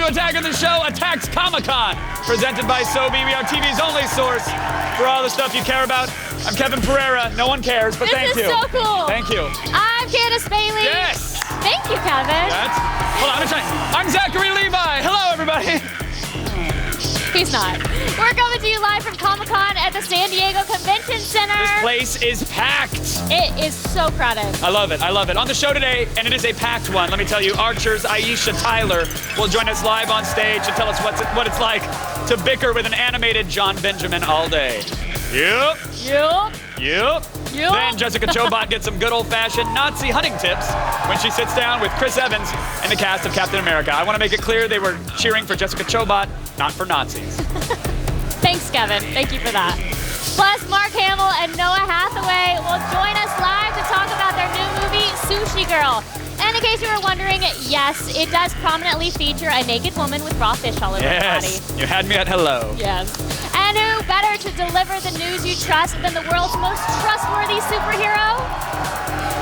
to Attack of the Show, Attacks Comic-Con, presented by Sobe. We are TV's only source for all the stuff you care about. I'm Kevin Pereira. No one cares, but thank you. This is so cool. Thank you. I'm Candace Bailey. Yes. Thank you, Kevin. Hold on, I'm Zachary Levi. Hello, everybody. He's not. We're coming to you live from Comic-Con at the San Diego Convention Center. This place is packed. It is so crowded. I love it. I love it. On the show today, and it is a packed one, let me tell you, Archer's Aisha Tyler will join us live on stage to tell us what it's like to bicker with an animated John Benjamin all day. Yep. Then Jessica Chobot gets some good old-fashioned Nazi hunting tips when she sits down with Chris Evans and the cast of Captain America. I want to make it clear they were cheering for Jessica Chobot, not for Nazis. Thanks, Kevin. Thank you for that. Plus, Mark Hamill and Noah Hathaway will join us live to talk about their new movie, Sushi Girl. And in case you were wondering, yes, it does prominently feature a naked woman with raw fish all over her body. Yes, you had me at hello. Yes. And who better to deliver the news you trust than the world's most trustworthy superhero?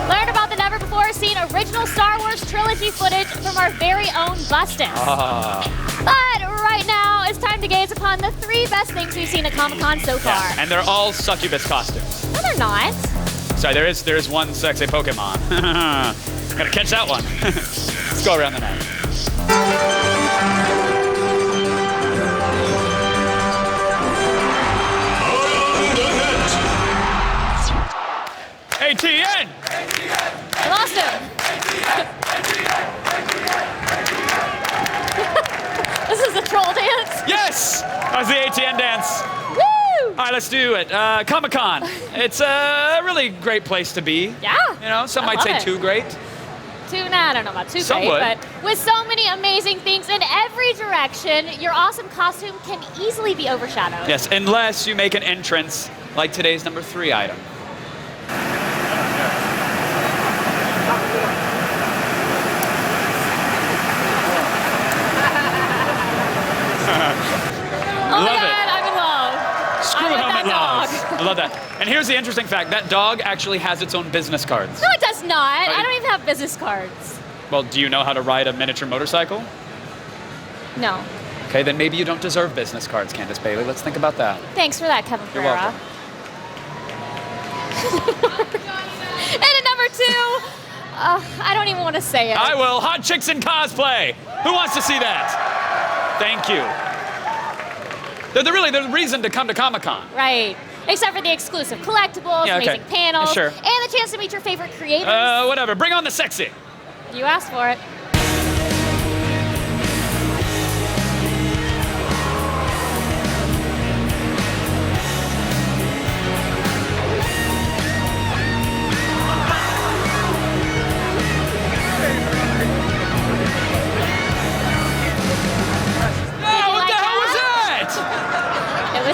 Learn about the never-before-seen original Star Wars trilogy footage from our very own Bustin'. But right now, it's time to gaze upon the 3 best things we've seen at Comic-Con so far. Yeah, and they're all succubus costumes. No, they're not. Sorry, there is one sexy Pokemon. Gotta catch that one. Let's go around the net. ATN! I lost him. This is the troll dance? Yes! That was the ATN dance. Woo! All right, let's do it. Comic-Con. It's a really great place to be. Yeah. You know, some I might love say it. too great. I don't know about too Some great, would. but with so many amazing things in every direction, your awesome costume can easily be overshadowed. Yes, unless you make an entrance like today's number 3 item. Oh my God, I'm in love. Screw I want helmet that laws. dog. I love that. And here's the interesting fact. That dog actually has its own business cards. No, it does not. I don't even have business cards. Well, do you know how to ride a miniature motorcycle? No. Okay, then maybe you don't deserve business cards, Candace Bailey. Let's think about that. Thanks for that, Kevin You're Pereira. welcome. And at number 2, I don't even want to say it. I will. Hot chicks in cosplay. Who wants to see that? Thank you. They're the reason to come to Comic-Con. Right. Except for the exclusive collectibles, Yeah, okay. amazing panels, Sure. and the chance to meet your favorite creators. Whatever. Bring on the sexy. You asked for it.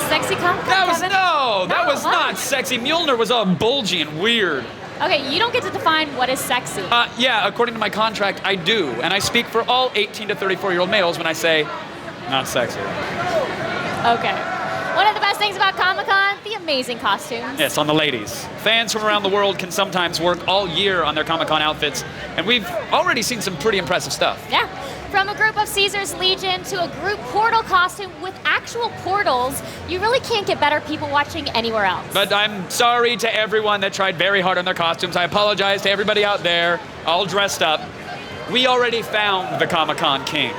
Sexy Comic-Con, That was not sexy. Mjolnir was all bulgy and weird. Okay, you don't get to define what is sexy. Yeah, according to my contract, I do. And I speak for all 18 to 34-year-old males when I say, not sexy. Okay. One of the best things about Comic-Con, the amazing costumes. Yes, on the ladies. Fans from around the world can sometimes work all year on their Comic-Con outfits, and we've already seen some pretty impressive stuff. Yeah. From a group of Caesar's Legion to a group portal costume with actual portals, you really can't get better people watching anywhere else. But I'm sorry to everyone that tried very hard on their costumes. I apologize to everybody out there, all dressed up. We already found the Comic-Con king.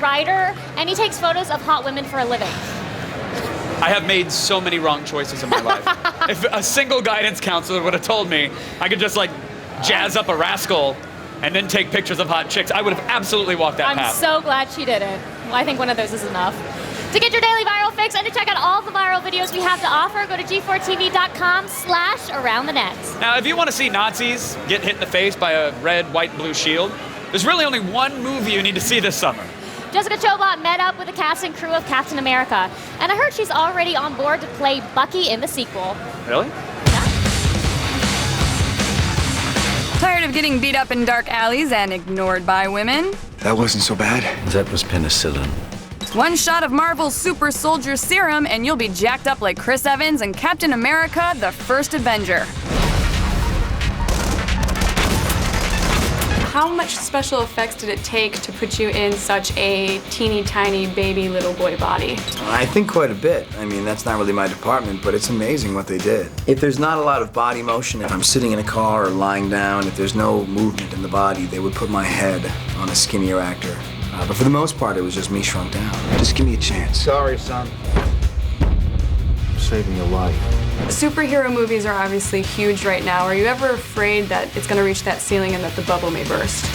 Writer, and he takes photos of hot women for a living. I have made so many wrong choices in my life. If a single guidance counselor would have told me I could just like jazz up a rascal and then take pictures of hot chicks, I would have absolutely walked that path. I'm so glad she didn't. Well, I think one of those is enough. To get your daily viral fix and to check out all the viral videos we have to offer, go to g4tv.com/aroundthenet. Now, if you want to see Nazis get hit in the face by a red, white, blue shield, there's really only one movie you need to see this summer. Jessica Chobot met up with the cast and crew of Captain America, and I heard she's already on board to play Bucky in the sequel. Really? Yeah. Tired of getting beat up in dark alleys and ignored by women? That wasn't so bad. That was penicillin. One shot of Marvel's super soldier serum and you'll be jacked up like Chris Evans and Captain America, the First Avenger. How much special effects did it take to put you in such a teeny tiny baby little boy body? I think quite a bit. I mean, that's not really my department, but it's amazing what they did. If there's not a lot of body motion, if I'm sitting in a car or lying down, if there's no movement in the body, they would put my head on a skinnier actor. But for the most part, it was just me shrunk down. Just give me a chance. Sorry, son. I'm saving your life. Superhero movies are obviously huge right now. Are you ever afraid that it's going to reach that ceiling and that the bubble may burst?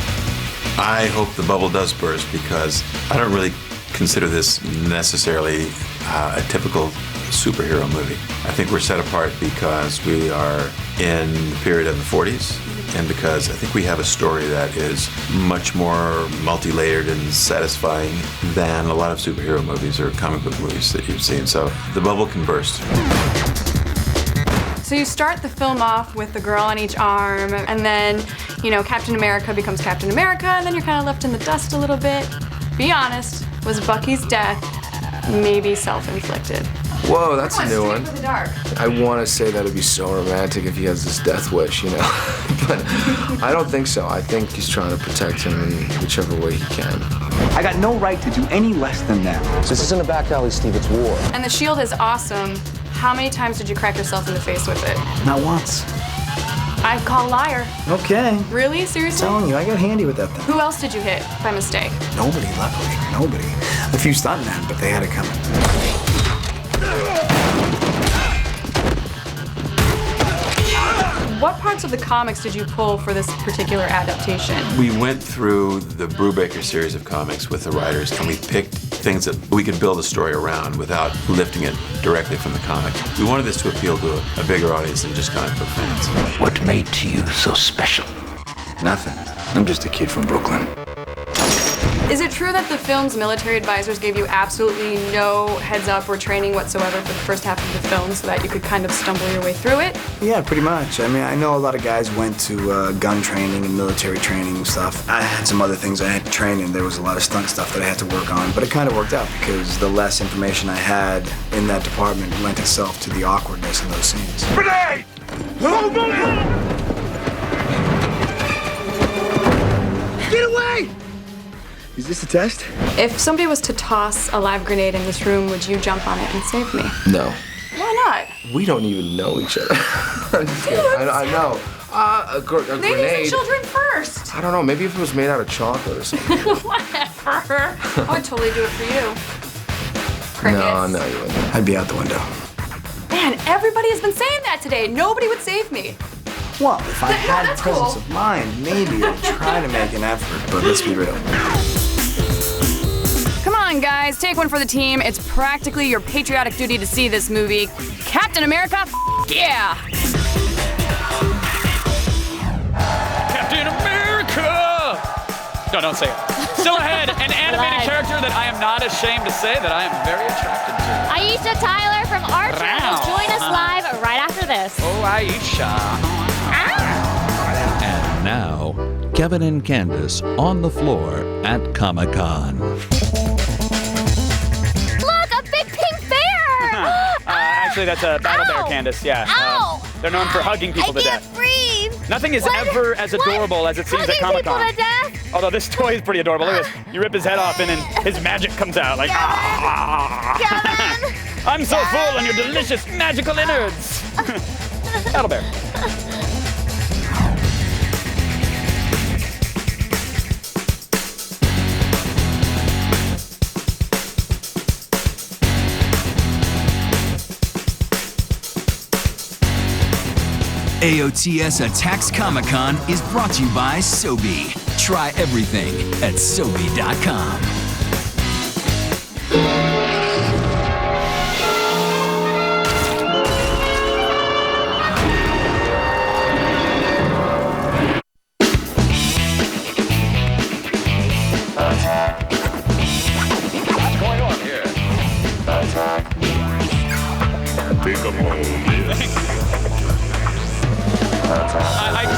I hope the bubble does burst because I don't really consider this necessarily a typical superhero movie. I think we're set apart because we are in the period of the 40s and because I think we have a story that is much more multi-layered and satisfying than a lot of superhero movies or comic book movies that you've seen. So the bubble can burst. So you start the film off with the girl on each arm, and then, you know, Captain America becomes Captain America, and then you're kind of left in the dust a little bit. Be honest, was Bucky's death maybe self-inflicted? Whoa, that's a new one. For the dark. I want to say that it'd be so romantic if he has this death wish, you know. But I don't think so. I think he's trying to protect him in whichever way he can. I got no right to do any less than that. This isn't a back alley, Steve. It's war. And the shield is awesome. How many times did you crack yourself in the face with it? Not once. I call liar. Okay. Really? Seriously? I'm telling you, I got handy with that thing. Who else did you hit by mistake? Nobody, luckily. Nobody. A few stuntmen, but they had it coming. What parts of the comics did you pull for this particular adaptation? We went through the Brubaker series of comics with the writers and we picked things that we could build a story around without lifting it directly from the comic. We wanted this to appeal to a bigger audience than just comic book fans. What made you so special? Nothing. I'm just a kid from Brooklyn. Is it true that the film's military advisors gave you absolutely no heads up or training whatsoever for the first half of the film so that you could kind of stumble your way through it? Yeah, pretty much. I mean, I know a lot of guys went to gun training and military training and stuff. I had some other things I had to train in. There was a lot of stunt stuff that I had to work on, but it kind of worked out because the less information I had in that department lent itself to the awkwardness in those scenes. Grenade! Get away! Is this a test? If somebody was to toss a live grenade in this room, would you jump on it and save me? No. Why not? We don't even know each other. I'm just kidding. I know. A Ladies grenade. and children first. I don't know. Maybe if it was made out of chocolate or something. Whatever. I would totally do it for you. Crickets. No, you wouldn't. I'd be out the window. Man, everybody has been saying that today. Nobody would save me. Well, if I No, had that's presence cool. of mind, maybe I'd try to make an effort, but let's be real. Come on, guys, take one for the team. It's practically your patriotic duty to see this movie. Captain America, yeah! Captain America! No, don't say it. Still ahead, an animated Live. character that I am not ashamed to say that I am very attracted to. Aisha Tyler from Archer Wow. will join us live right after this. Oh, Aisha. And now, Kevin and Candace on the floor at Comic-Con. Look, a big pink bear! Actually, that's a battle bear, Ow. Candace, yeah. Ow! They're known for hugging people I to can't death. breathe. Nothing is What? ever as adorable as it seems at Hugging Comic-Con. people to death? Although this toy is pretty adorable. Look at this. You rip his head off and then his magic comes out. Like, Kevin! I'm so full on your delicious magical innards. Battle bear. AOTS Attacks Comic-Con is brought to you by Sobe. Try everything at Sobe.com. What's going on here?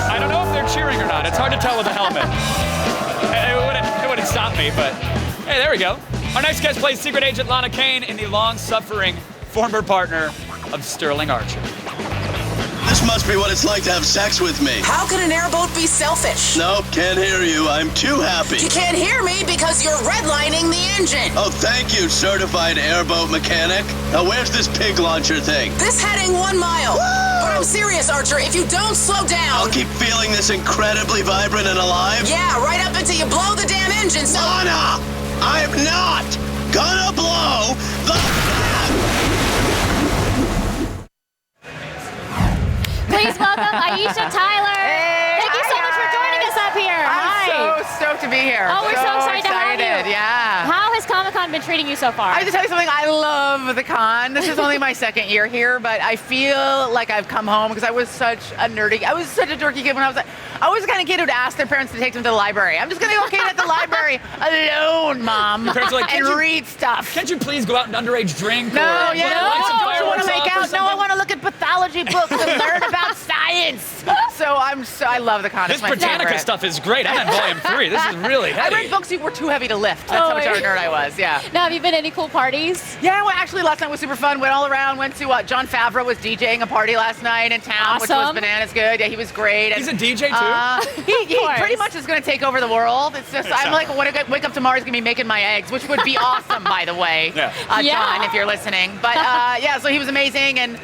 I don't know if they're cheering or not. It's hard to tell with a helmet. It wouldn't stop me, but hey, there we go. Our next guest plays Secret Agent Lana Kane in the long-suffering former partner of Sterling Archer. This must be what it's like to have sex with me. How can an airboat be selfish? Nope, can't hear you. I'm too happy. You can't hear me because you're redlining the engine. Oh, thank you, certified airboat mechanic. Now, where's this pig launcher thing? This heading 1 mile. Woo! But I'm serious, Archer. If you don't slow down... I'll keep feeling this incredibly vibrant and alive? Yeah, right up until you blow the damn engine, so... Lana! I'm not gonna blow the... Please welcome Aisha Tyler. Thank you so much for joining us up here. I'm so stoked to be here. Oh, we're so excited to have you. Yeah. How has Comic-Con been treating you so far? I have to tell you something. I love the con. This is only my second year here, but I feel like I've come home because I was such a dorky kid when I was the kind of kid who'd ask their parents to take them to the library. I'm just going to go kid at the library alone, Mom, Your parents are like, and read stuff. Can't you please go out and underage drink? No, or yeah, light some don't you fireworks want to make off or out? No, I something? want to look at pathology books and learn about science. I love the con. This It's my Britannica favorite. stuff is great. I'm in volume 3. This is really I heavy. read books that were too heavy to lift. That's how much of a nerd I was. Yeah. Now, have you been to any cool parties? Yeah, well, actually, last night was super fun. Went all around. Went to John Favreau was DJing a party last night in town, which was Awesome. bananas good. Yeah, he was great. He's a DJ too? He pretty much is going to take over the world. It's just I'm like, when I wake up tomorrow, he's going to be making my eggs, which would be awesome, by the way. Yeah. John, if you're listening. But yeah, so he was amazing, and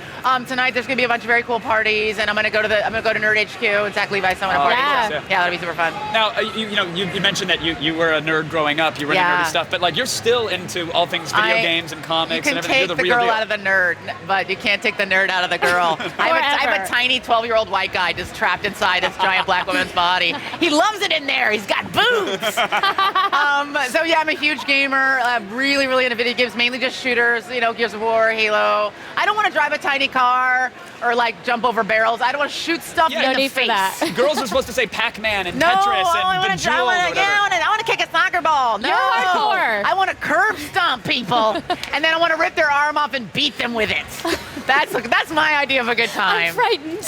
tonight there's going to be a bunch of very cool parties, and I'm going to go to Nerd HQ and Zach Levi's summer party. yeah. So, yeah, that'll be super fun. Now, you mentioned that you were a nerd growing up. You were into nerdy stuff, but like you're still into all things video games and comics You and can everything. take You're the real girl deal. out of the nerd, but you can't take the nerd out of the girl. I have a tiny 12-year-old white guy just trapped inside this giant black woman's body. He loves it in there. He's got boobs. So yeah, I'm a huge gamer. Really, really into video games, mainly just shooters. Gears of War, Halo. I don't want to drive a tiny car or like jump over barrels. I don't want to shoot stuff in the face. Girls are supposed to say Pac-Man and No, Tetris I and want Bejeweled or whatever. I want to kick a soccer ball. No, You're hardcore. I want to curb stomp people, and then I want to rip their arm off and beat them with it. That's my idea of a good time. I'm frightened.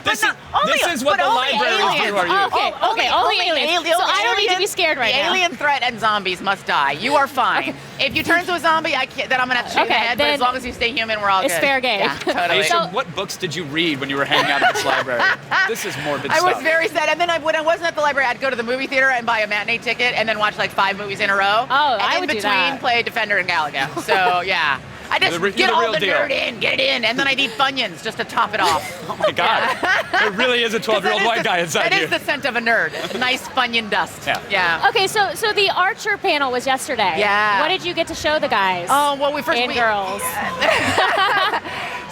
This is what the libraries do, are you? Okay, only aliens. So I don't need to be scared right the now. alien threat and zombies must die. You are fine. If you turn into a zombie, then I'm gonna have to shoot you in the head. But as long as you stay human, we're all it's good. fair game. Yeah, totally. So what books did you read when you were hanging out at this library? This is morbid I stuff. was very sad. And then when I wasn't at the library, I'd go to the movie theater and buy a matinee ticket and then watch like 5 movies in a row. Oh, and I would in do between that. play Defender and Galaga. So yeah. I just You're get the all real the deal. nerd in, get it in, and then I'd eat Funyuns just to top it off. Oh my God. There really is a 12-year-old white guy inside That you. is the scent of a nerd. Nice Funyun dust. Yeah. Okay, so the Archer panel was yesterday. Yeah. What did you get to show the guys? Oh, well, and girls.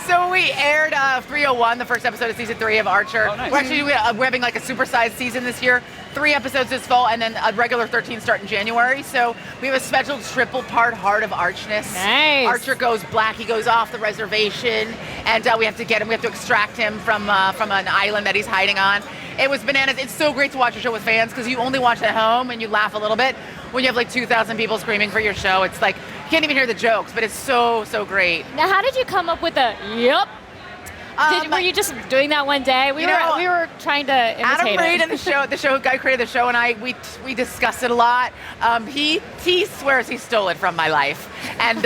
So we aired 301, the first episode of season 3 of Archer. Oh, nice. We're having like a supersized season this year. 3 episodes this fall, and then a regular 13 start in January. So we have a special triple-part Heart of Archness. Nice. Archer goes black. He goes off the reservation, and we have to get him. We have to extract him from an island that he's hiding on. It was bananas. It's so great to watch a show with fans because you only watch at home and you laugh a little bit. When you have like 2,000 people screaming for your show, it's like you can't even hear the jokes, but it's so great. Now, how did you come up with the yep? Were you just doing that one day? We were trying to imitate Adam Reed it. and the show guy who created the show, and we discussed it a lot. He swears he stole it from my life, and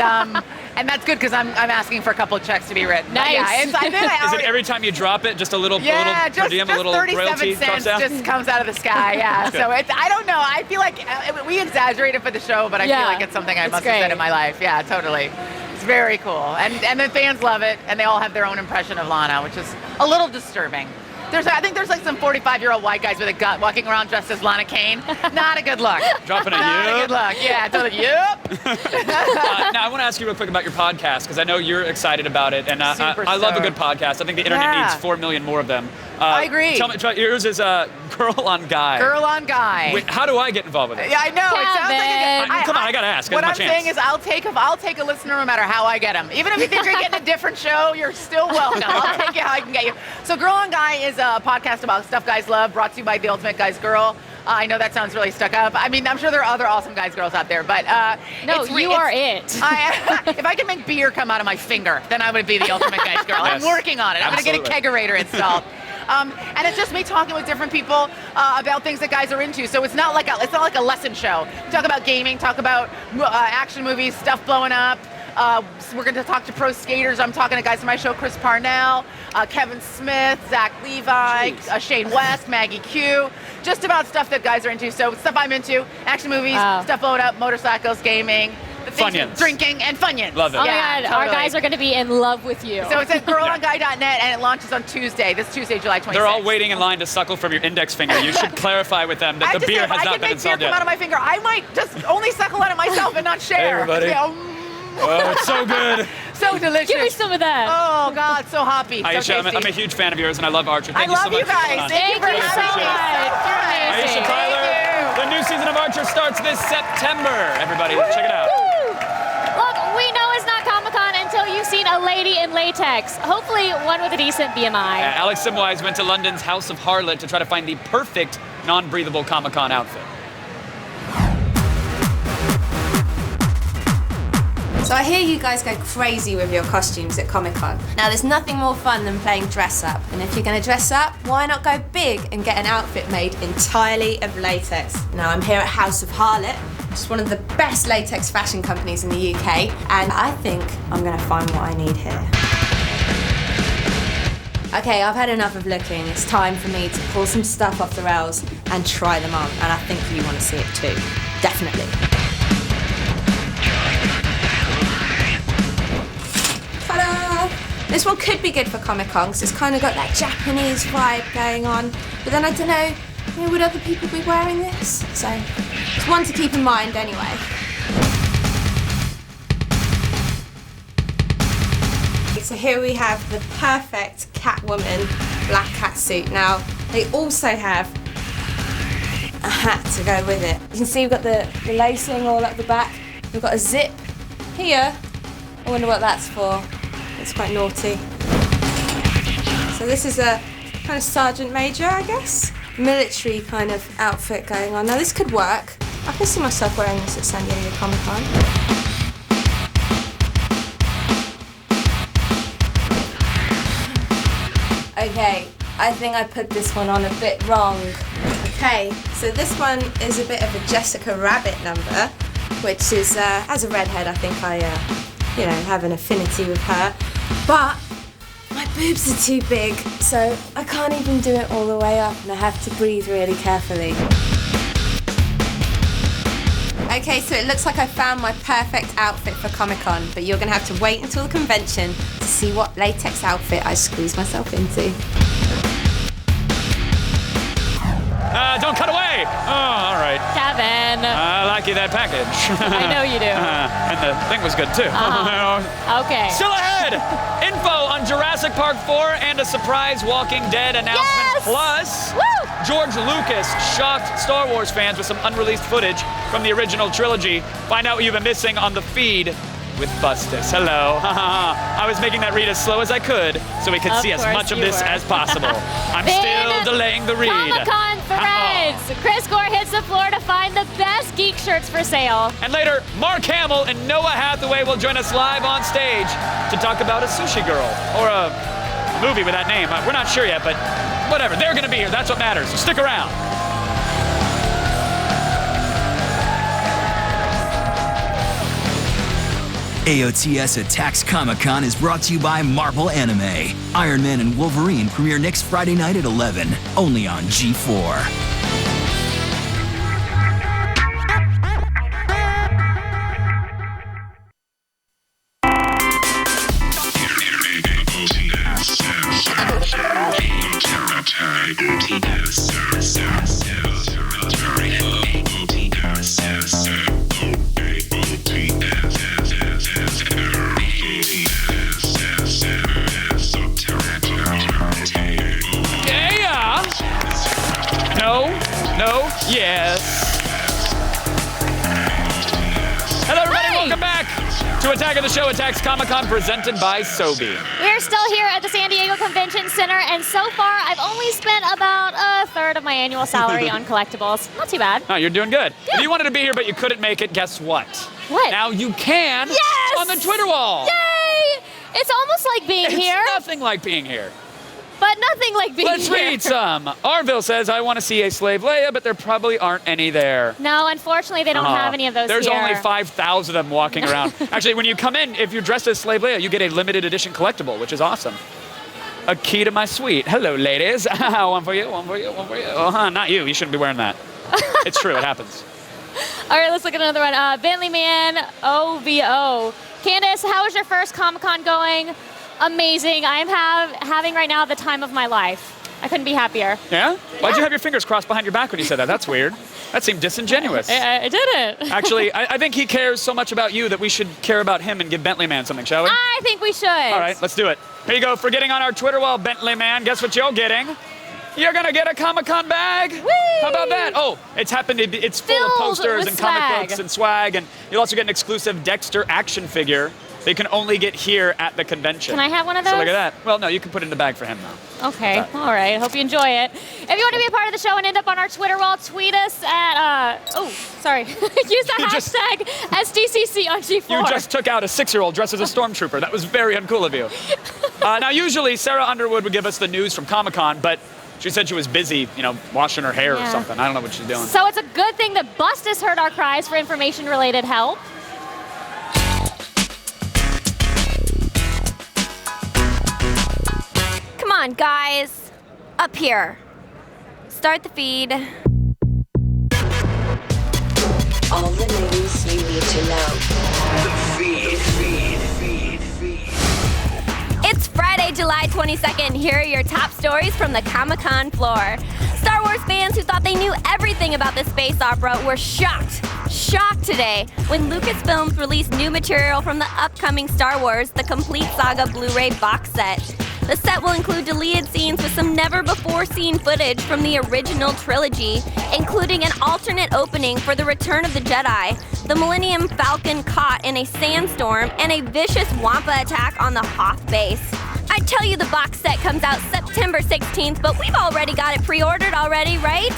that's good because I'm asking for a couple of checks to be written. Nice. Yeah, Is it every time you drop it, just a little per diem, a little 37 royalty drops cents down? just comes out of the sky. Yeah, so I don't know. I feel like we exaggerate it for the show, but I feel like it's something I must have said in my life. Yeah, totally. It's very cool, and the fans love it, and they all have their own impression of Lana, which is a little disturbing. I think there's like some 45-year-old white guys with a gut walking around dressed as Lana Kane. Not a good look. Dropping a Not a good look. Yeah, totally. Yep. Now, I want to ask you real quick about your podcast because I know you're excited about it, and Super I love a stoked. good podcast. I think the internet needs 4 million more of them. I agree. Tell me, yours is Girl on Guy. Girl on Guy. Wait, how do I get involved with it? Yeah, I know. It sounds like Come on, I gotta ask. What It's I'm my chance. saying is, I'll take a listener no matter how I get them. Even if you think you're getting a different show, you're still welcome. I'll take you how I can get you. So, Girl on Guy is a podcast about stuff guys love, brought to you by the Ultimate Guys Girl. I know that sounds really stuck up. I mean, I'm sure there are other awesome guys, girls out there, but no, you are it. If I could make beer come out of my finger, then I would be the Ultimate Guys Girl. Yes. I'm working on it. I'm going to get a kegerator installed. And it's just me talking with different people about things that guys are into. So it's not like a lesson show. We talk about gaming, talk about action movies, stuff blowing up. So we're going to talk to pro skaters. I'm talking to guys from my show, Chris Parnell, Kevin Smith, Zach Levi, Shane West, Maggie Q. Just about stuff that guys are into. So stuff I'm into, action movies, stuff blowing up, motorcycles, gaming, Funyuns. Drinking, and Funyuns. Love it. Oh my God, totally. our guys are going to be in love with you. So it's at girlonguy.net, and it launches on Tuesday, this Tuesday, July 26th. They're all waiting in line to suckle from your index finger. You should clarify with them that the beer has not been installed yet. I can make beer come out of my finger. I might just only suckle out of myself and not share. Hey, everybody. Oh, it's so good. So delicious. Give me some of that. Oh, God, so hoppy. Aisha, so tasty. I'm a huge fan of yours, and I love Archer. Thank I you so love much you guys. Thank you for so having me. much. Aisha Tyler, the new season of Archer starts this September. Everybody, check it out. Look, we know it's not Comic-Con until you've seen a lady in latex. Hopefully one with a decent BMI. Alex Simwise went to London's House of Harlot to try to find the perfect non-breathable Comic-Con outfit. So I hear you guys go crazy with your costumes at Comic-Con. Now there's nothing more fun than playing dress up. And if you're gonna dress up, why not go big and get an outfit made entirely of latex? Now I'm here at House of Harlot, which is one of the best latex fashion companies in the UK. And I think I'm gonna find what I need here. Okay, I've had enough of looking. It's time for me to pull some stuff off the rails and try them on. And I think you wanna see it too. Definitely. This one could be good for Comic-Con because it's kind of got that Japanese vibe going on. But then I don't know, would other people be wearing this? So it's one to keep in mind anyway. So here we have the perfect Catwoman black cat suit. Now they also have a hat to go with it. You can see we've got the lacing all up the back. We've got a zip here. I wonder what that's for. It's quite naughty. So this is a kind of sergeant major, I guess. Military kind of outfit going on. Now this could work. I can see myself wearing this at San Diego Comic-Con. Okay, I think I put this one on a bit wrong. Okay, so this one is a bit of a Jessica Rabbit number, which is, as a redhead, I think I have an affinity with her. But my boobs are too big, so I can't even do it all the way up, and I have to breathe really carefully. Okay, so it looks like I found my perfect outfit for Comic-Con, but you're gonna have to wait until the convention to see what latex outfit I squeeze myself into. Don't cut away! Oh, all right. Kevin. I like you that package. I know you do. And the thing was good, too. Okay. Still ahead! Info on Jurassic Park 4 and a surprise Walking Dead announcement. Yes! Plus, Woo! George Lucas shocked Star Wars fans with some unreleased footage from the original trilogy. Find out what you've been missing on the feed with Bustus. Hello. I was making that read as slow as I could so we could see as much of this as possible. I'm still delaying the read. Comic-Con threads. Chris Gore hits the floor to find the best geek shirts for sale. And later, Mark Hamill and Noah Hathaway will join us live on stage to talk about a sushi girl or a movie with that name. We're not sure yet, but whatever. They're going to be here. That's what matters. So stick around. AOTS Attacks Comic-Con is brought to you by Marvel Anime. Iron Man and Wolverine premiere next Friday night at 11, only on G4. Yes. Hello, everybody. Welcome back to Attack of the Show, Attacks Comic-Con, presented by Sobe. We're still here at the San Diego Convention Center, and so far I've only spent about a third of my annual salary on collectibles. Not too bad. No, you're doing good. If you wanted to be here but you couldn't make it, guess what? What? Now you can on the Twitter wall. Yay! It's almost like being here. It's nothing like being here. but nothing like being Let's here. read some. Arville says, I want to see a slave Leia, but there probably aren't any there. No, unfortunately, they don't have any of those There's here. only 5,000 of them walking around. Actually, when you come in, if you're dressed as slave Leia, you get a limited edition collectible, which is awesome. A key to my suite. Hello, ladies. One for you, one for you, one for you. Not you. You shouldn't be wearing that. It's true. It happens. All right, let's look at another one. Bentley Man OVO. Candace, how is your first Comic-Con going? Amazing. I'm having right now the time of my life. I couldn't be happier. Yeah? Why'd you have your fingers crossed behind your back when you said that? That's weird. That seemed disingenuous. I didn't. Actually, I think he cares so much about you that we should care about him and give Bentley Man something, shall we? I think we should. All right, let's do it. Here you go. For getting on our Twitter wall, Bentley Man. Guess what you're getting? You're gonna get a Comic-Con bag. Whee! How about that? Oh, it's full of posters and comic books and swag, and you'll also get an exclusive Dexter action figure that you can only get here at the convention. Can I have one of those? So look at that. Well, no, you can put it in the bag for him now. Okay, all right. Hope you enjoy it. If you want to be a part of the show and end up on our Twitter wall, tweet us at, use the hashtag SDCC on G4. You just took out a 6-year-old dressed as a stormtrooper. That was very uncool of you. Now, usually Sarah Underwood would give us the news from Comic-Con, but she said she was busy, washing her hair or something. I don't know what she's doing. So it's a good thing that Bustus heard our cries for information-related help. Come on, guys. Up here. Start the feed. All the news you need to know. The feed. It's Friday, July 22nd. Here are your top stories from the Comic-Con floor. Star Wars fans who thought they knew everything about the space opera were shocked today when Lucasfilms released new material from the upcoming Star Wars The Complete Saga Blu-ray box set. The set will include deleted scenes with some never-before-seen footage from the original trilogy, including an alternate opening for The Return of the Jedi, the Millennium Falcon caught in a sandstorm, and a vicious Wampa attack on the Hoth base. I tell you the box set comes out September 16th, but we've already got it pre-ordered already, right?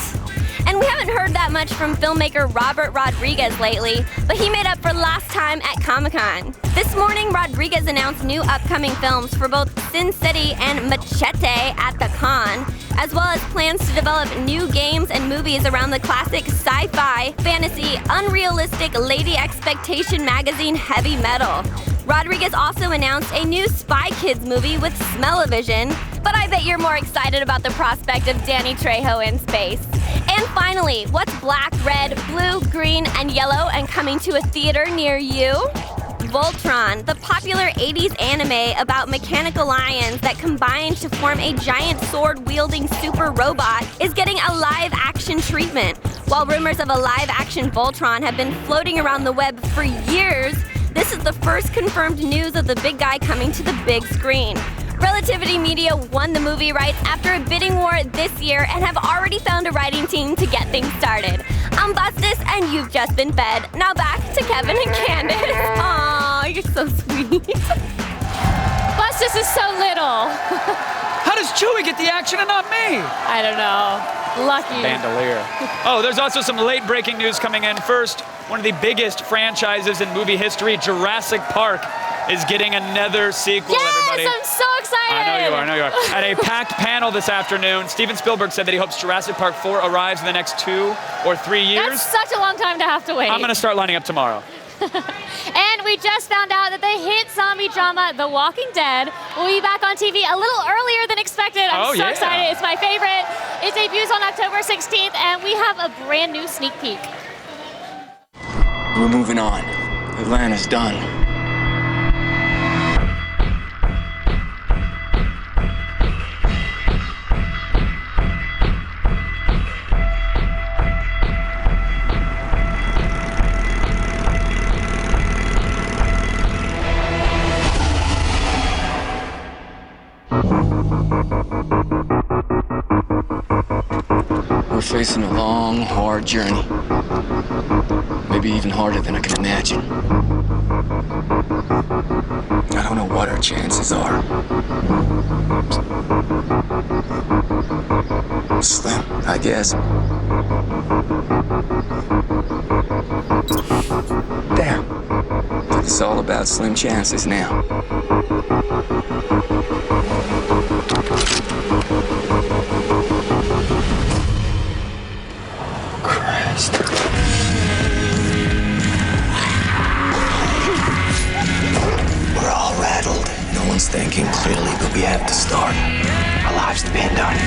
And we haven't heard that much from filmmaker Robert Rodriguez lately, but he made up for lost time at Comic-Con. This morning, Rodriguez announced new upcoming films for both Sin City and Machete at the con, as well as plans to develop new games and movies around the classic sci-fi, fantasy, unrealistic Lady Expectation magazine Heavy Metal. Rodriguez also announced a new Spy Kids movie with Smell-O-Vision, but I bet you're more excited about the prospect of Danny Trejo in space. And finally, what's black, red, blue, green, and yellow and coming to a theater near you? Voltron, the popular 80s anime about mechanical lions that combine to form a giant sword-wielding super robot, is getting a live-action treatment. While rumors of a live-action Voltron have been floating around the web for years, this is the first confirmed news of the big guy coming to the big screen. Relativity Media won the movie rights after a bidding war this year and have already found a writing team to get things started. I'm Bustus, and you've just been fed. Now back to Kevin and Candace. Aw, you're so sweet. Bustus is so little. How does Chewie get the action and not me? I don't know. Lucky. Bandolier. Oh, there's also some late breaking news coming in. First, one of the biggest franchises in movie history, Jurassic Park, is getting another sequel, everybody. Yes, I'm so excited. I know you are. At a packed panel this afternoon, Steven Spielberg said that he hopes Jurassic Park 4 arrives in the next 2 or 3 years. That's such a long time to have to wait. I'm going to start lining up tomorrow. And we just found out that the hit zombie drama, The Walking Dead, will be back on TV a little earlier than expected. I'm so excited. It's my favorite. It debuts on October 16th, and we have a brand new sneak peek. We're moving on. Atlanta's done. We're facing a long, hard journey. Maybe even harder than I can imagine. I don't know what our chances are. Slim, I guess. There. It's all about slim chances now. have to start. Our lives depend on it.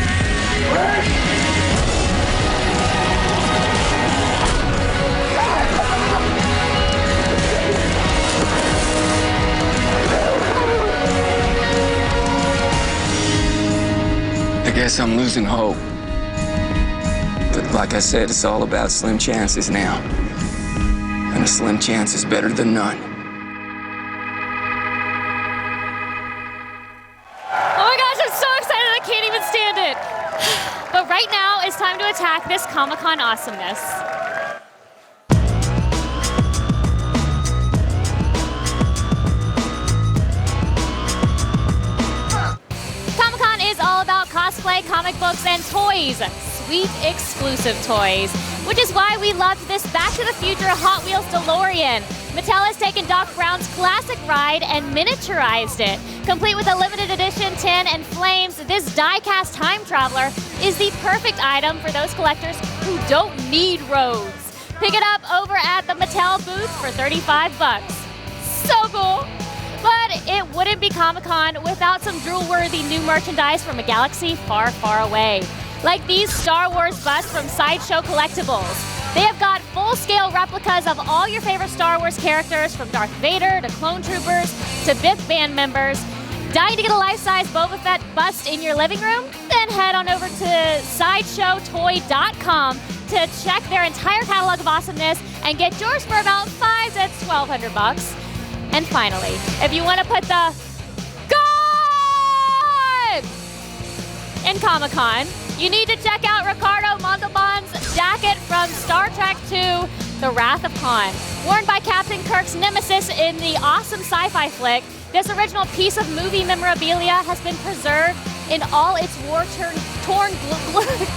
I guess I'm losing hope. But like I said, it's all about slim chances now. And a slim chance is better than none. Oh my gosh, I'm so excited I can't even stand it. But right now, it's time to attack this Comic-Con awesomeness. Comic-Con is all about cosplay, comic books, and toys. Sweet exclusive toys. Which is why we loved this Back to the Future Hot Wheels DeLorean. Mattel has taken Doc Brown's classic ride and miniaturized it. Complete with a limited edition tin and flames, this die-cast time traveler is the perfect item for those collectors who don't need roads. Pick it up over at the Mattel booth for $35. So cool! But it wouldn't be Comic-Con without some drool-worthy new merchandise from a galaxy far, far away. Like these Star Wars busts from Sideshow Collectibles. They have got full-scale replicas of all your favorite Star Wars characters, from Darth Vader to Clone Troopers to Biff band members. Dying to get a life-size Boba Fett bust in your living room? Then head on over to SideshowToy.com to check their entire catalog of awesomeness and get yours for about $500 to $1,200. And finally, if you want to put the God in Comic-Con, you need to check out Ricardo Montalban's jacket from Star Trek II, The Wrath of Khan. Worn by Captain Kirk's nemesis in the awesome sci-fi flick, this original piece of movie memorabilia has been preserved in all its war-torn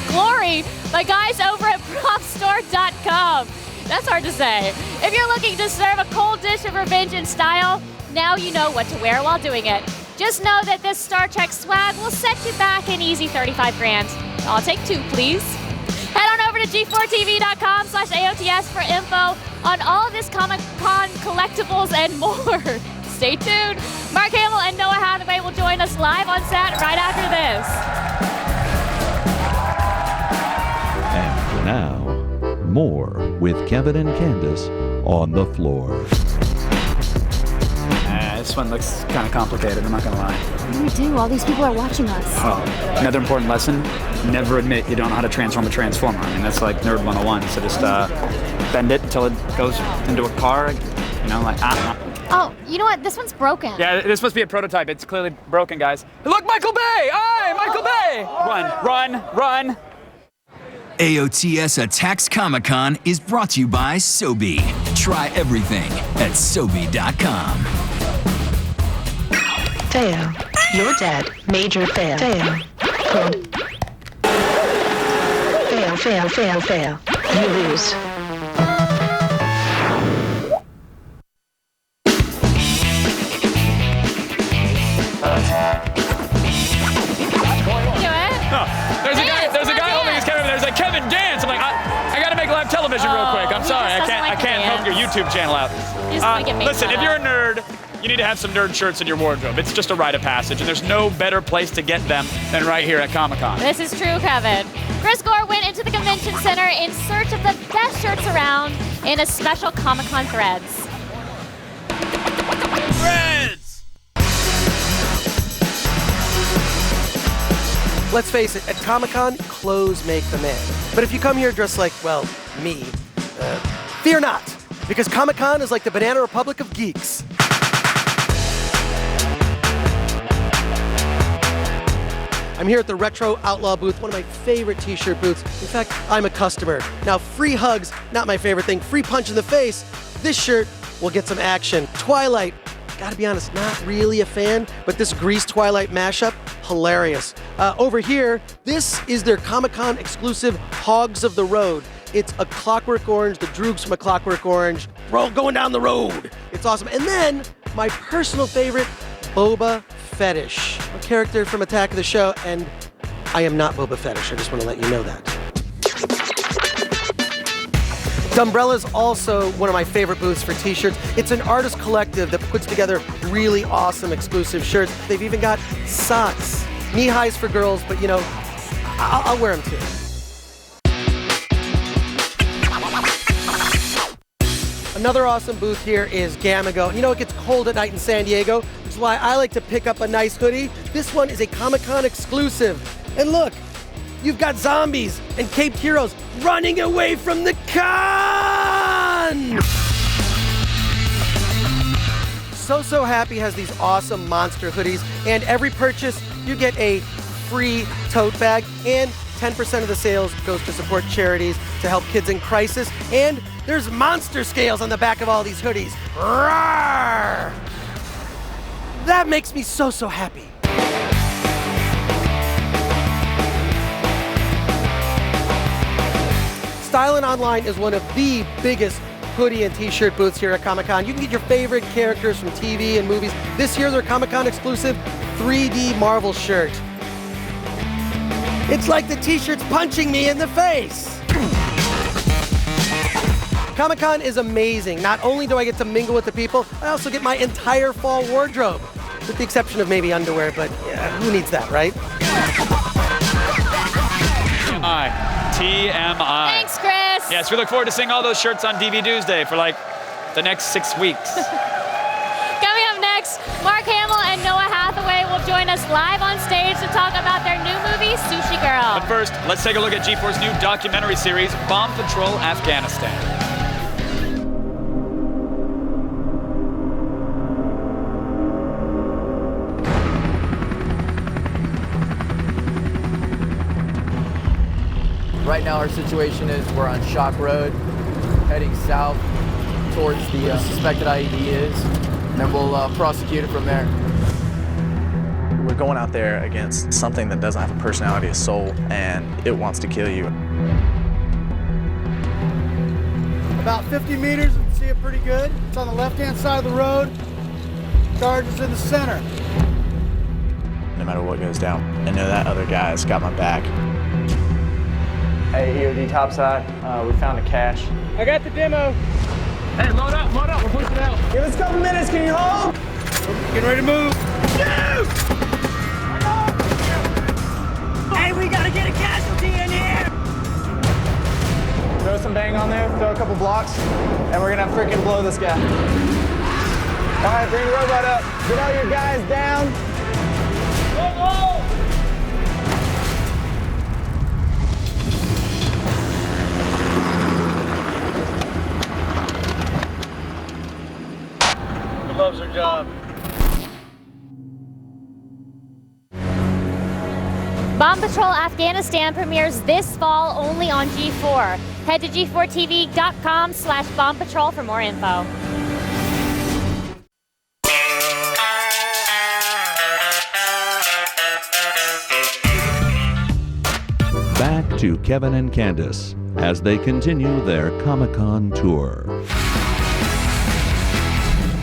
glory by guys over at PropStore.com. That's hard to say. If you're looking to serve a cold dish of revenge in style, now you know what to wear while doing it. Just know that this Star Trek swag will set you back an easy $35,000. I'll take 2, please. Head on over to g4tv.com/AOTS for info on all of this Comic-Con collectibles and more. Stay tuned. Mark Hamill and Noah Hathaway will join us live on set right after this. And now, more with Kevin and Candace on the floor. This one looks kind of complicated, I'm not gonna lie. What do we do? All these people are watching us. Oh, another important lesson, never admit you don't know how to transform a transformer. I mean, that's like Nerd 101, so just bend it until it goes into a car, you know, like, Oh, you know what? This one's broken. Yeah, this must be a prototype. It's clearly broken, guys. Look, Michael Bay! Aye, Michael Bay! Run! AOTS Attacks Comic-Con is brought to you by Sobe. Try everything at Sobe.com. Fail. You're dead. Major fail. Fail. Good. Fail. You lose. There's a guy holding his camera. There's like, Kevin, dance. I'm like, I gotta make live television real quick. I'm sorry, I can't help your YouTube channel out. Listen, if you're a nerd, you need to have some nerd shirts in your wardrobe. It's just a rite of passage, and there's no better place to get them than right here at Comic-Con. This is true, Kevin. Chris Gore went into the convention center in search of the best shirts around in a special Comic-Con Threads. Let's face it, at Comic-Con, clothes make the man. But if you come here dressed like, well, me, fear not, because Comic-Con is like the Banana Republic of geeks. I'm here at the Retro Outlaw booth, one of my favorite t-shirt booths. In fact, I'm a customer. Now, free hugs, not my favorite thing. Free punch in the face. This shirt will get some action. Twilight, gotta be honest, not really a fan, but this Grease Twilight mashup, hilarious. Over here, this is their Comic-Con exclusive Hogs of the Road. It's a Clockwork Orange, the Droogs from A Clockwork Orange. We're all going down the road. It's awesome. And then, my personal favorite, Boba Fetish, a character from Attack of the Show, and I am not Boba Fetish. I just want to let you know that. Dumbrella's also one of my favorite booths for t-shirts. It's an artist collective that puts together really awesome exclusive shirts. They've even got socks, knee-highs for girls, but you know, I'll wear them too. Another awesome booth here is Gamago. You know, it gets cold at night in San Diego, which is why I like to pick up a nice hoodie. This one is a Comic-Con exclusive. And look, you've got zombies and caped heroes running away from the con! So Happy has these awesome monster hoodies, and every purchase, you get a free tote bag, and 10% of the sales goes to support charities to help kids in crisis, and there's monster scales on the back of all these hoodies. Roar! That makes me so happy. Stylin' Online is one of the biggest hoodie and t-shirt booths here at Comic-Con. You can get your favorite characters from TV and movies. This year, their Comic-Con exclusive 3D Marvel shirt. It's like the t-shirt's punching me in the face. Comic-Con is amazing. Not only do I get to mingle with the people, I also get my entire fall wardrobe. With the exception of maybe underwear, but yeah, who needs that, right? TMI. Thanks, Chris. Yes, we look forward to seeing all those shirts on DVD Tuesday for like the next 6 weeks. Coming up next, Mark Hamill and Noah Hathaway will join us live on stage to talk about their new movie, Sushi Girl. But first, let's take a look at G4's new documentary series, Bomb Patrol Afghanistan. Right now our situation is we're on Shock Road, heading south towards the suspected IED is, and then we'll prosecute it from there. We're going out there against something that doesn't have a personality, a soul, and it wants to kill you. About 50 meters, you can see it pretty good. It's on the left-hand side of the road. Charge is in the center. No matter what goes down, I know that other guy's got my back. Hey, EOD topside, we found a cache. I got the demo. Hey, load up, we're pushing out. Give us a couple minutes, can you hold? Getting ready to move. Hey, we gotta get a casualty in here! Throw some bang on there, throw a couple blocks, and we're gonna freaking blow this guy. All right, bring the robot up. Get all your guys down. Loves her job. Bomb Patrol Afghanistan premieres this fall only on G4. Head to g4tv.com/bombpatrol for more info. Back to Kevin and Candace as they continue their Comic-Con tour.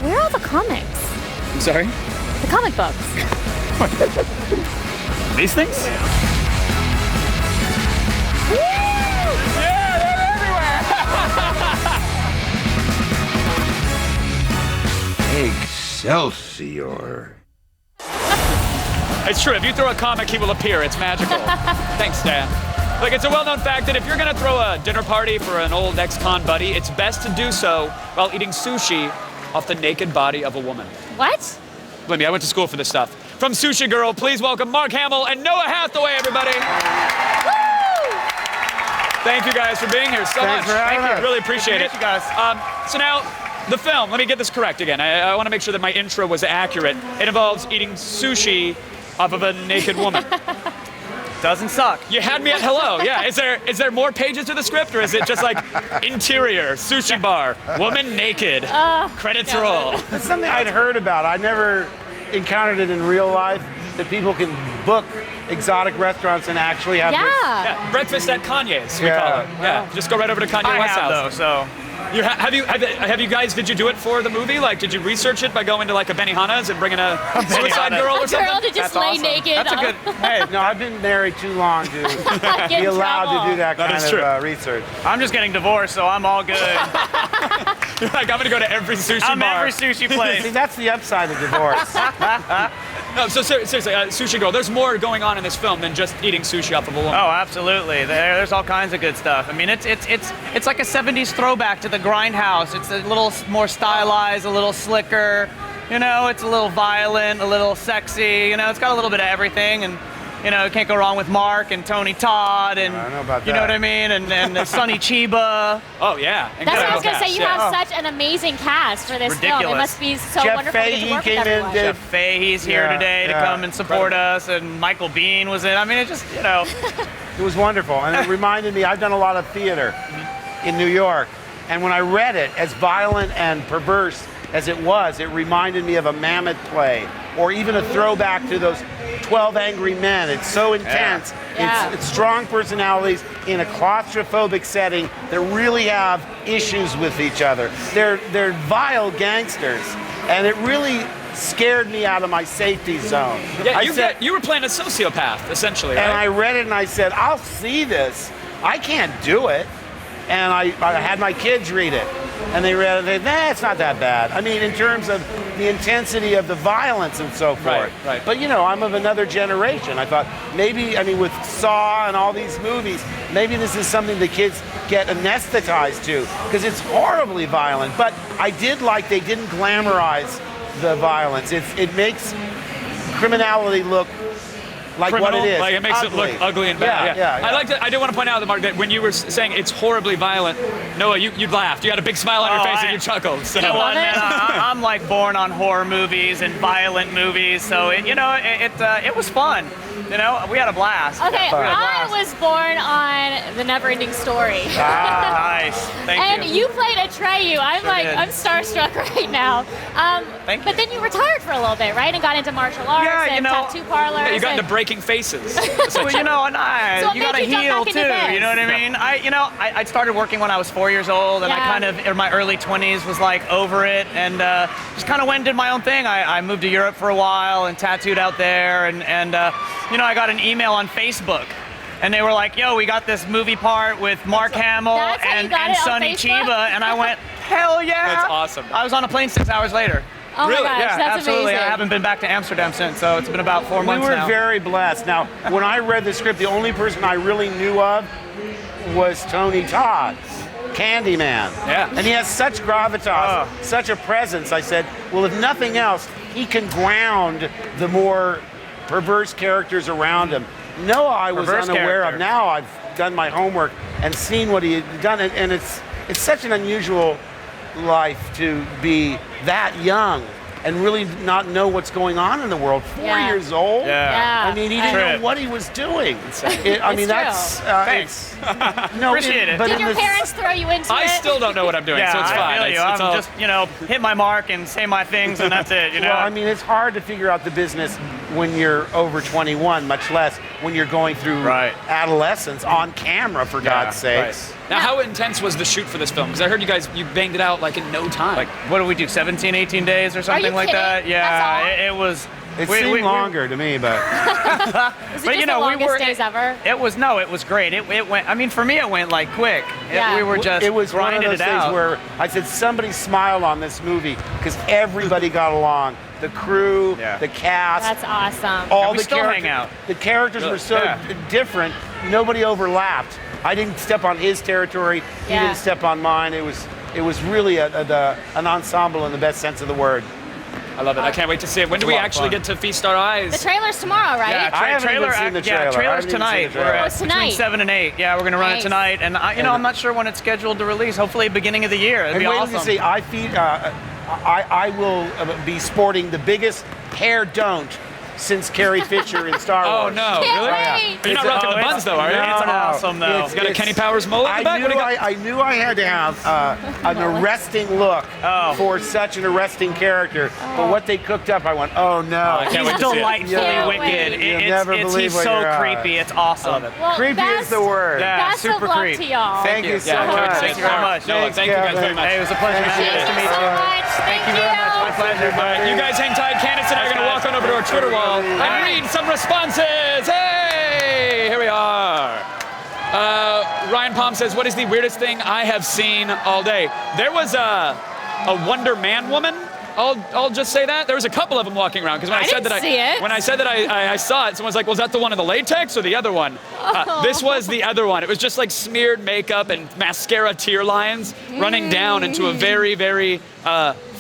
Where are all the comics? I'm sorry? The comic books. These things? Excelsior. It's true. If you throw a comic, he will appear. It's magical. Thanks, Dan. Look, it's a well-known fact that if you're going to throw a dinner party for an old ex-con buddy, it's best to do so while eating sushi off the naked body of a woman. What? Believe me, I went to school for this stuff. From Sushi Girl, please welcome Mark Hamill and Noah Hathaway, everybody. Woo! Thank you guys for being here so much. Thank you. Really appreciate it. You guys. So now, the film, let me get this correct again. I want to make sure that my intro was accurate. It involves eating sushi off of a naked woman. Doesn't suck. You had me at hello. Yeah. Is there more pages to the script, or is it just like interior, sushi bar, woman naked, credits roll? That's something I'd heard about. I never encountered it in real life, that people can book exotic restaurants and actually have Yeah, breakfast at Kanye's, we call it. Yeah, just go right over to Kanye West's house. So Have you guys? Did you do it for the movie? Like, did you research it by going to like a Benihana's and bringing a suicide girl or something? Girl to just lay naked. That's a good. Hey, no, I've been married too long to be allowed to do that kind of research. I'm just getting divorced, so I'm all good. You're like, I'm gonna go to every sushi bar. I'm every sushi place. See, that's the upside of divorce. No, so seriously, Sushi Girl, there's more going on in this film than just eating sushi off of a woman. Oh, absolutely. There's all kinds of good stuff. I mean, it's like a 70s throwback to the Grindhouse. It's a little more stylized, a little slicker. You know, it's a little violent, a little sexy. You know, it's got a little bit of everything, and you know, can't go wrong with Mark and Tony Todd and I know about you know that. what I mean, and Sonny Chiba. Oh yeah. That's what I was gonna say. You have such an amazing cast for this film. It must be so wonderful to get to work with everyone. Jeff Fahey's here today to come and support us, and Michael Biehn was in. I mean, it just, you know. It was wonderful, and it reminded me, I've done a lot of theater in New York, and when I read it, as violent and perverse as it was, it reminded me of a Mammoth play, or even a throwback to those 12 Angry Men. It's so intense. Yeah. It's strong personalities in a claustrophobic setting that really have issues with each other. They're vile gangsters, and it really scared me out of my safety zone. Yeah, you were playing a sociopath, essentially, right? And I read it and I said, I'll see this. I can't do it. And I had my kids read it. And they read it and they said, it's not that bad. I mean, in terms of the intensity of the violence and so forth. Right. But, you know, I'm of another generation. I thought maybe, I mean, with Saw and all these movies, maybe this is something the kids get anesthetized to, because it's horribly violent. But I did like they didn't glamorize the violence. It makes criminality look like what it is. Like it makes it look ugly and bad. Yeah. I did want to point out, Mark, that when you were saying it's horribly violent, Noah, you laughed. You had a big smile on your face and you chuckled. So. You know what, man? I'm like born on horror movies and violent movies, so it was fun. You know, we had a blast. Okay, I was born on The Neverending Story. Nice. Thank you. And you played Atreyu. I'm starstruck right now. Thank you. But then you retired for a little bit, right? And got into martial arts and tattoo parlors. Yeah, you got into breaking faces. Well, you know, So you got to heal too. You know what I mean? I started working when I was 4 years old, and I kind of in my early 20s was like over it, and just kind of went and did my own thing. I moved to Europe for a while and tattooed out there, and I got an email on Facebook. And they were like, yo, we got this movie part with Mark Hamill and Sonny Chiba. And I went, hell yeah. That's awesome. I was on a plane 6 hours later. Oh really? My gosh, yeah, that's absolutely. amazing. I haven't been back to Amsterdam since, so it's been about 4 months now. We were very blessed. Now, when I read the script, the only person I really knew of was Tony Todd, Candyman. Yeah. And he has such gravitas, such a presence. I said, well, if nothing else, he can ground the more perverse characters around him. Noah, I was unaware of. Now I've done my homework and seen what he had done, and it's such an unusual life to be that young and really not know what's going on in the world. 4 years old. Yeah. I mean, he didn't know what he was doing. That's thanks. No, appreciate it. But Did your parents throw you into it? I still don't know what I'm doing, so it's fine. I feel you. I'm just, hit my mark and say my things, and that's it. You know. Well, I mean, it's hard to figure out the business when you're over 21, much less when you're going through adolescence on camera, for God's sakes. Right. Now, how intense was the shoot for this film? Because I heard you banged it out like in no time. Like, what did we do, 17, 18 days or something like that? Yeah, it was. It seemed longer to me, but. Was it just the longest days ever? It was great. It went. I mean, for me, it went like quick. We were just. It was one of grinding those it things out. where I said somebody smiled on this movie because everybody got along. The crew, the cast. That's awesome. All we the still characters. hang out. The characters were so different. Nobody overlapped. I didn't step on his territory. He didn't step on mine. It was really an ensemble in the best sense of the word. I love it. I can't wait to see it. When do we actually get to feast our eyes? The trailer's tomorrow, right? Yeah, I haven't even seen the trailer. Trailer's tonight. We're at tonight. between 7 and 8. Yeah, we're gonna run it tonight, and I'm not sure when it's scheduled to release. Hopefully, beginning of the year. It'd be awesome. You see, I will be sporting the biggest hair don't since Carrie Fisher in Star Wars. Oh, no. Really? Wait. You're not rocking the buns, though, are you? It's awesome, though. It's got a Kenny Powers mullet in the back? I knew I had to have an arresting look for such an arresting character. But what they cooked up, I went, oh no. He's delightfully wicked. He's so creepy. It's awesome. Well, creepy is the word. Yeah, best super of luck creep. to y'all. Thank you so much. Thank you very much. No, thank you guys very much. Hey, it was a pleasure. Thank you Nice to meet so you. much. Thank you. My pleasure. All right, you guys hang tight. Candace and I are going to walk on over to our Twitter wall and read some responses. Hey, here we are. Ryan Palm says, what is the weirdest thing I have seen all day? There was a Wonder Man woman. I'll just say that. There was a couple of them walking around because when I said that I saw it, someone's like, well, is that the one in the latex or the other one? This was the other one. It was just like smeared makeup and mascara tear lines running down into a very, very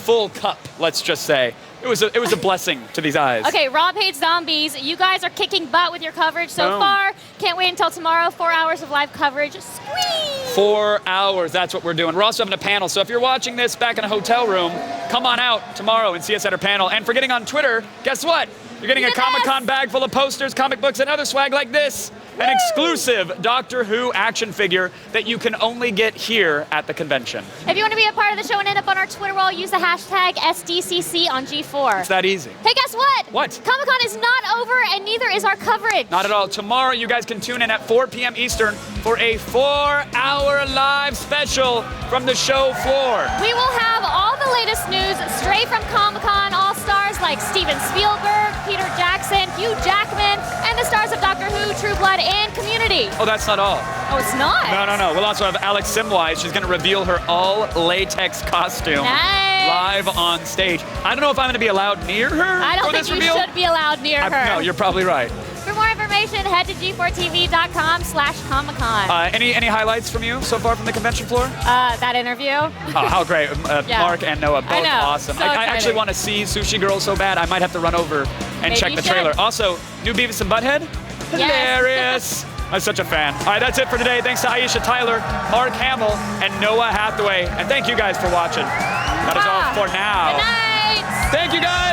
full cup, let's just say. It was a blessing to these eyes. Okay, Rob Hates Zombies. You guys are kicking butt with your coverage so Boom. far. Can't wait until tomorrow. 4 hours of live coverage. Squeeze! 4 hours, that's what we're doing. We're also having a panel, so if you're watching this back in a hotel room, come on out tomorrow and see us at our panel. And for getting on Twitter, guess what? You're getting a Comic-Con bag full of posters, comic books, and other swag like this. An exclusive Doctor Who action figure that you can only get here at the convention. If you want to be a part of the show and end up on our Twitter wall, use the hashtag SDCC on G4. It's that easy. Hey, guess what? What? Comic-Con is not over, and neither is our coverage. Not at all. Tomorrow, you guys can tune in at 4 p.m. Eastern for a 4-hour live special from the show floor. We will have all the latest news straight from Comic-Con, all-stars like Steven Spielberg, Peter Jackson, Hugh Jackman, and the stars of Doctor Who, True Blood, and Community. Oh, that's not all. Oh, it's not? No. We'll also have Alex Simwise. She's going to reveal her all-latex costume live on stage. I don't know if I'm going to be allowed near her I don't for think this you reveal. should be allowed near her. No, you're probably right. For more information, head to g4tv.com/Comic-Con. Any highlights from you so far from the convention floor? That interview. Oh, how great. Yeah. Mark and Noah, both I know. awesome. So I actually excited. want to see Sushi Girl so bad, I might have to run over and Maybe check you the should. trailer. Also, new Beavis and Butthead. Hilarious. I'm such a fan. All right, that's it for today. Thanks to Aisha Tyler, Mark Hamill, and Noah Hathaway. And thank you guys for watching. That is all for now. Good night. Thank you guys.